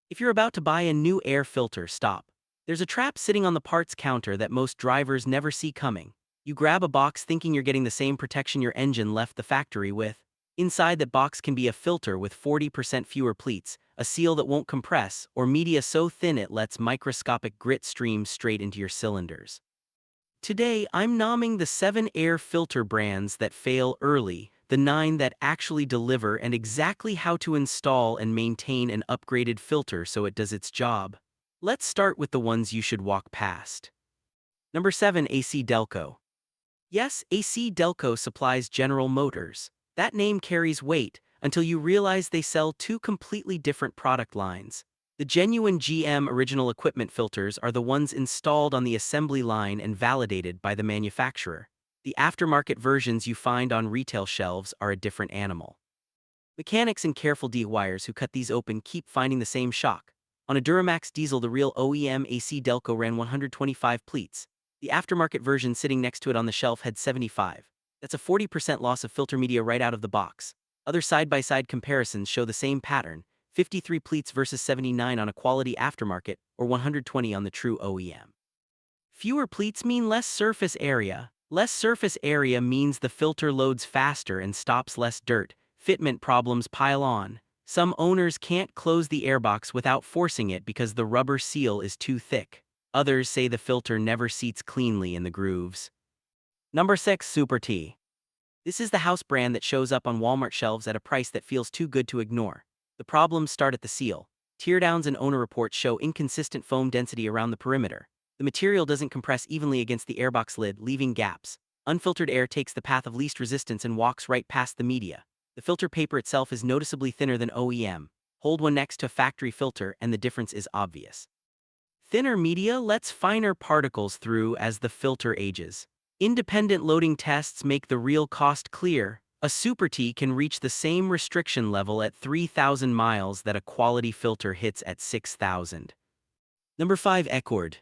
If you're about to buy a new air filter, stop. There's a trap sitting on the parts counter that most drivers never see coming. You grab a box thinking you're getting the same protection your engine left the factory with. Inside that box can be a filter with 40% fewer pleats, a seal that won't compress, or media so thin it lets microscopic grit stream straight into your cylinders. Today, I'm nomming the 7 air filter brands that fail early, the 9 that actually deliver, and exactly how to install and maintain an upgraded filter so it does its job. Let's start with the ones you should walk past. Number 7. AC Delco. Yes, AC Delco supplies General Motors. That name carries weight until you realize they sell two completely different product lines. The genuine GM original equipment filters are the ones installed on the assembly line and validated by the manufacturer. The aftermarket versions you find on retail shelves are a different animal. Mechanics and careful DIYers who cut these open keep finding the same shock. On a Duramax diesel, the real OEM AC Delco ran 125 pleats. The aftermarket version sitting next to it on the shelf had 75. That's a 40% loss of filter media right out of the box. Other side-by-side comparisons show the same pattern: 53 pleats versus 79 on a quality aftermarket, or 120 on the true OEM. Fewer pleats mean less surface area. Less surface area means the filter loads faster and stops less dirt. Fitment problems pile on. Some owners can't close the airbox without forcing it because the rubber seal is too thick. Others say the filter never seats cleanly in the grooves. Number 6. Super T. This is the house brand that shows up on Walmart shelves at a price that feels too good to ignore. The problems start at the seal. Teardowns and owner reports show inconsistent foam density around the perimeter. The material doesn't compress evenly against the airbox lid, leaving gaps. Unfiltered air takes the path of least resistance and walks right past the media. The filter paper itself is noticeably thinner than OEM. Hold one next to a factory filter and the difference is obvious. Thinner media lets finer particles through as the filter ages. Independent loading tests make the real cost clear. A Super T can reach the same restriction level at 3,000 miles that a quality filter hits at 6,000. Number 5. Ecord.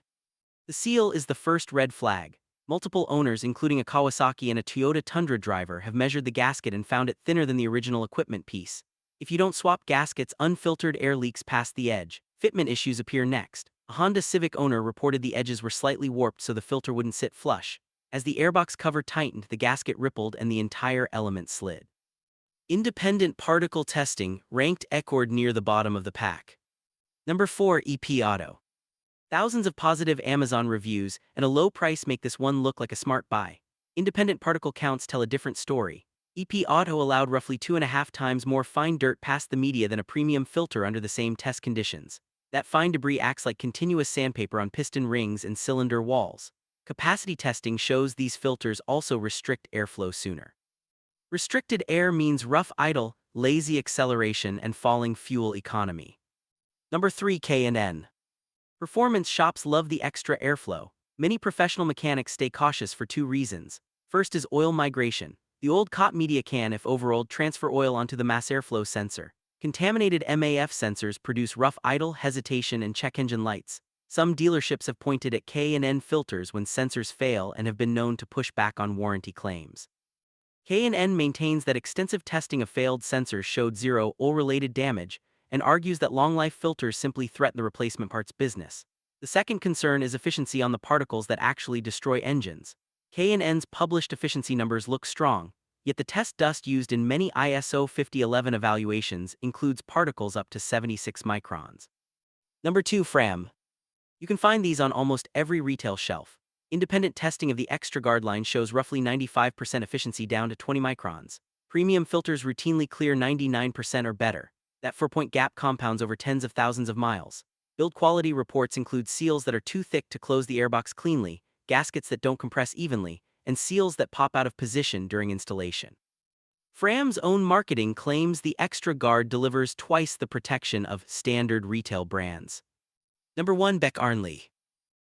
The seal is the first red flag. Multiple owners, including a Kawasaki and a Toyota Tundra driver, have measured the gasket and found it thinner than the original equipment piece. If you don't swap gaskets, unfiltered air leaks past the edge. Fitment issues appear next. A Honda Civic owner reported the edges were slightly warped so the filter wouldn't sit flush. As the airbox cover tightened, the gasket rippled and the entire element slid. Independent particle testing ranked Ecord near the bottom of the pack. Number 4. EP Auto. Thousands of positive Amazon reviews and a low price make this one look like a smart buy. Independent particle counts tell a different story. EP Auto allowed roughly 2.5 times more fine dirt past the media than a premium filter under the same test conditions. That fine debris acts like continuous sandpaper on piston rings and cylinder walls. Capacity testing shows these filters also restrict airflow sooner. Restricted air means rough idle, lazy acceleration, and falling fuel economy. Number 3. K&N. Performance shops love the extra airflow. Many professional mechanics stay cautious for two reasons. First is oil migration. The old COT media can, if overoiled, transfer oil onto the mass airflow sensor. Contaminated MAF sensors produce rough idle, hesitation, and check engine lights. Some dealerships have pointed at K&N filters when sensors fail and have been known to push back on warranty claims. K&N maintains that extensive testing of failed sensors showed zero oil-related damage, and argues that long-life filters simply threaten the replacement parts business. The second concern is efficiency on the particles that actually destroy engines. K&N's published efficiency numbers look strong, yet the test dust used in many ISO 5011 evaluations includes particles up to 76 microns. Number 2. Fram. You can find these on almost every retail shelf. Independent testing of the ExtraGuard line shows roughly 95% efficiency down to 20 microns. Premium filters routinely clear 99% or better. That 4-point gap compounds over tens of thousands of miles. Build quality reports include seals that are too thick to close the airbox cleanly, gaskets that don't compress evenly, and seals that pop out of position during installation. Fram's own marketing claims the ExtraGuard delivers twice the protection of standard retail brands. Number 1. Beck Arnley.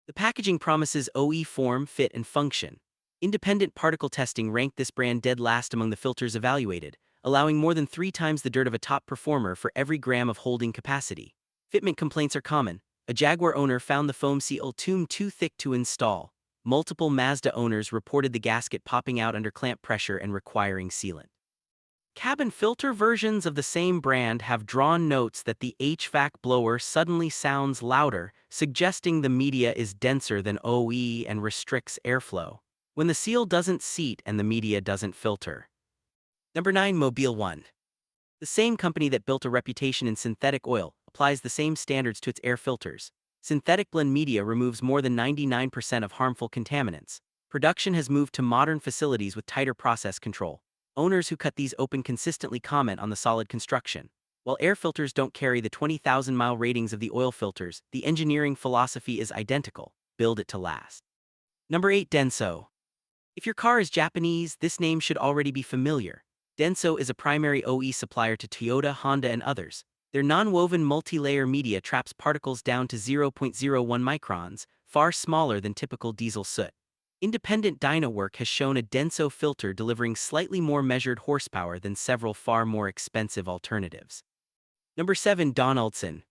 The packaging promises OE form, fit, and function. Independent particle testing ranked this brand dead last among the filters evaluated, allowing more than 3 times the dirt of a top performer for every gram of holding capacity. Fitment complaints are common. A Jaguar owner found the foam seal too thick to install. Multiple Mazda owners reported the gasket popping out under clamp pressure and requiring sealant. Cabin filter versions of the same brand have drawn notes that the HVAC blower suddenly sounds louder, suggesting the media is denser than OE and restricts airflow, when the seal doesn't seat and the media doesn't filter. Number 9. Mobile One. The same company that built a reputation in synthetic oil applies the same standards to its air filters. Synthetic blend media removes more than 99% of harmful contaminants. Production has moved to modern facilities with tighter process control. Owners who cut these open consistently comment on the solid construction. While air filters don't carry the 20,000-mile ratings of the oil filters, the engineering philosophy is identical: build it to last. Number 8. Denso. If your car is Japanese, this name should already be familiar. Denso is a primary OE supplier to Toyota, Honda, and others. Their non-woven multi-layer media traps particles down to 0.01 microns, far smaller than typical diesel soot. Independent dyno work has shown a Denso filter delivering slightly more measured horsepower than several far more expensive alternatives. Number 7. Donaldson.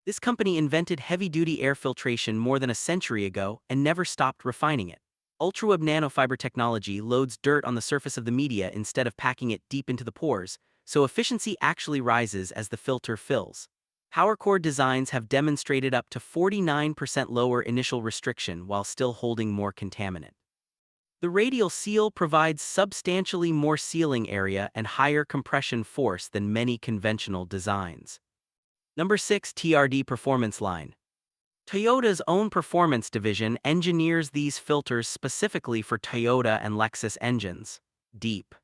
This company invented heavy-duty air filtration more than a century ago and never stopped refining it. Ultraweb nanofiber technology loads dirt on the surface of the media instead of packing it deep into the pores, so efficiency actually rises as the filter fills. PowerCore designs have demonstrated up to 49% lower initial restriction while still holding more contaminant. The radial seal provides substantially more sealing area and higher compression force than many conventional designs. Number 6. TRD Performance Line. Toyota's own performance division engineers these filters specifically for Toyota and Lexus engines. Deep,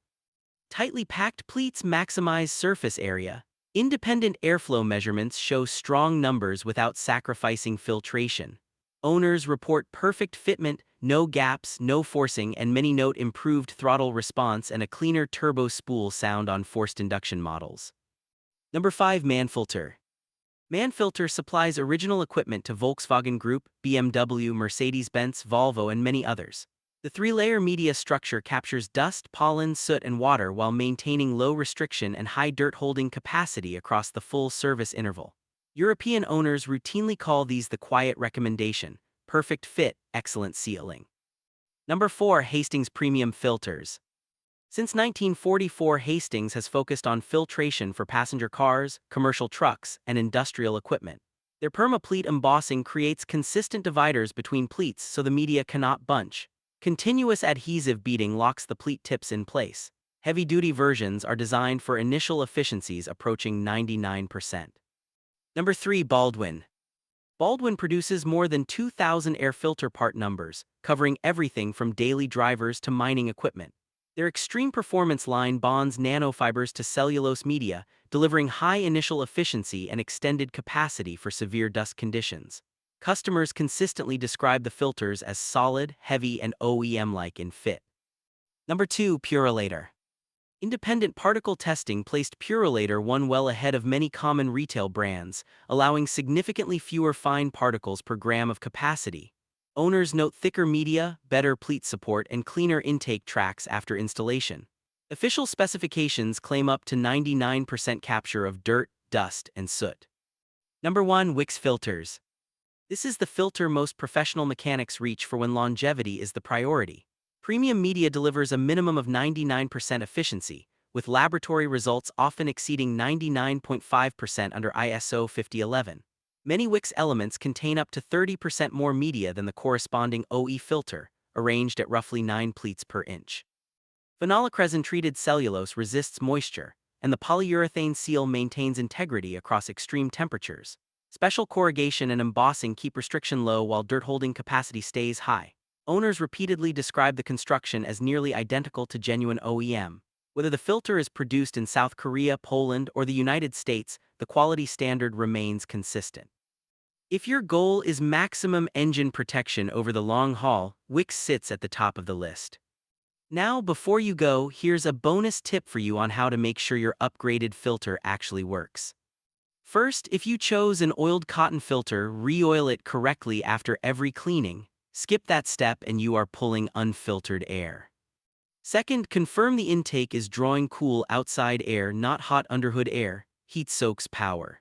tightly packed pleats maximize surface area. Independent airflow measurements show strong numbers without sacrificing filtration. Owners report perfect fitment, no gaps, no forcing, and many note improved throttle response and a cleaner turbo spool sound on forced induction models. Number 5. Manfilter. Manfilter supplies original equipment to Volkswagen Group, BMW, Mercedes-Benz, Volvo, and many others. The three-layer media structure captures dust, pollen, soot, and water while maintaining low restriction and high dirt-holding capacity across the full service interval. European owners routinely call these the quiet recommendation: perfect fit, excellent sealing. Number 4. Hastings Premium Filters. Since 1944, Hastings has focused on filtration for passenger cars, commercial trucks, and industrial equipment. Their perma-pleat embossing creates consistent dividers between pleats so the media cannot bunch. Continuous adhesive beading locks the pleat tips in place. Heavy-duty versions are designed for initial efficiencies approaching 99%. Number 3. Baldwin. Baldwin produces more than 2,000 air filter part numbers, covering everything from daily drivers to mining equipment. Their extreme performance line bonds nanofibers to cellulose media, delivering high initial efficiency and extended capacity for severe dust conditions. Customers consistently describe the filters as solid, heavy, and OEM-like in fit. Number 2. Purolator. Independent particle testing placed Purolator 1 well ahead of many common retail brands, allowing significantly fewer fine particles per gram of capacity. Owners note thicker media, better pleat support, and cleaner intake tracks after installation. Official specifications claim up to 99% capture of dirt, dust, and soot. Number 1. Wix Filters. This is the filter most professional mechanics reach for when longevity is the priority. Premium media delivers a minimum of 99% efficiency, with laboratory results often exceeding 99.5% under ISO 5011. Many Wix elements contain up to 30% more media than the corresponding OE filter, arranged at roughly 9 pleats per inch. Phenolocresin-treated cellulose resists moisture, and the polyurethane seal maintains integrity across extreme temperatures. Special corrugation and embossing keep restriction low while dirt-holding capacity stays high. Owners repeatedly describe the construction as nearly identical to genuine OEM. Whether the filter is produced in South Korea, Poland, or the United States, the quality standard remains consistent. If your goal is maximum engine protection over the long haul, Wix sits at the top of the list. Now, before you go, here's a bonus tip for you on how to make sure your upgraded filter actually works. First, if you chose an oiled cotton filter, re-oil it correctly after every cleaning. Skip that step and you are pulling unfiltered air. Second, confirm the intake is drawing cool outside air, not hot underhood air. Heat soaks power.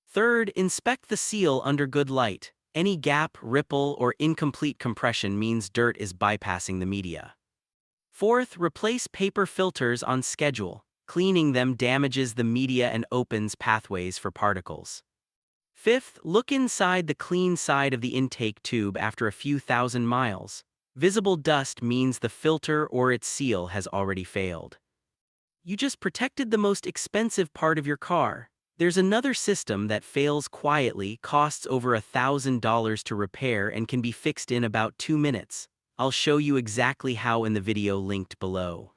Third, inspect the seal under good light. Any gap, ripple, or incomplete compression means dirt is bypassing the media. Fourth, replace paper filters on schedule. Cleaning them damages the media and opens pathways for particles. Fifth, look inside the clean side of the intake tube after a few thousand miles. Visible dust means the filter or its seal has already failed. You just protected the most expensive part of your car. There's another system that fails quietly, costs over $1,000 to repair, and can be fixed in about 2 minutes. I'll show you exactly how in the video linked below.